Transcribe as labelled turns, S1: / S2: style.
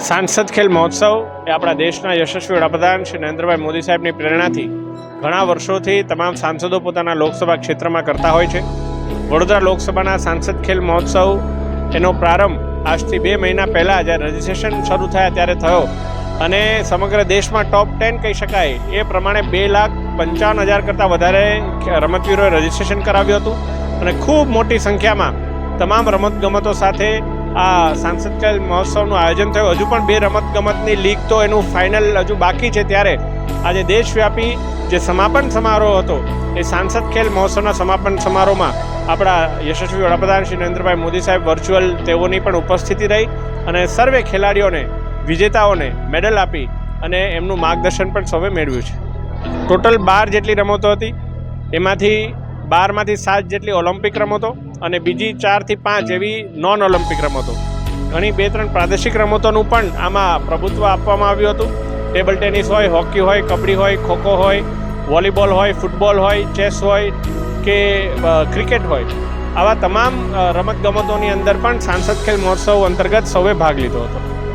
S1: सांसद खेल महोत्सव એ આપણા દેશના યશસ્વી વડાપ્રધાન શ્રી નરેન્દ્રભાઈ મોદી સાહેબની પ્રેરણાથી ઘણા વર્ષોથી તમામ સાંસદો પોતાના લોકસભા ક્ષેત્રમાં કરતા હોય છે। વડોદરા લોકસભાના સાંસદ ખેલ મહોત્સવ એનો પ્રારંભ આજથી 2 મહિના પહેલાં જ્યારે રજિસ્ટ્રેશન શરૂ થયા ત્યારે થયો અને સમગ્ર દેશમાં ટોપ 10 કહી શકાય એ પ્રમાણે 2,55,000 કરતાં વધારે રમતવીરોએ રજિસ્ટ્રેશન કરાવ્યું હતું અને ખૂબ મોટી સંખ્યામાં તમામ રમતગમતો સાથે આ સાંસદ ખેલ મહોત્સવનું આયોજન થયું। હજુ પણ 2 રમતગમતની લીગ તો એનું ફાઇનલ હજુ બાકી છે, ત્યારે આજે દેશવ્યાપી જે સમાપન સમારોહ હતો એ સાંસદ ખેલ મહોત્સવના સમાપન સમારોહમાં આપણા યશસ્વી વડાપ્રધાન શ્રી નરેન્દ્રભાઈ મોદી સાહેબ વર્ચ્યુઅલ તેઓની પણ ઉપસ્થિતિ રહી અને સર્વે ખેલાડીઓને વિજેતાઓને મેડલ આપી અને એમનું માર્ગદર્શન પણ સૌએ મેળવ્યું છે। ટોટલ 12 જેટલી રમતો હતી, એમાંથી 12માંથી 7 જેટલી ઓલિમ્પિક રમતો અને બીજી 4 થી 5 એવી નોન ઓલિમ્પિક રમતો, ઘણી 2-3 પ્રાદેશિક રમતોનું પણ આમાં પ્રભુત્વ આપવામાં આવ્યું હતું। ટેબલ ટેનિસ હોય, હોકી હોય, કબડ્ડી હોય, ખોખો હોય, વોલીબોલ હોય, ફૂટબોલ હોય, ચેસ હોય કે ક્રિકેટ હોય, આવા તમામ રમતગમતોની અંદર પણ સાંસદ ખેલ મહોત્સવ અંતર્ગત સૌએ ભાગ લીધો હતો।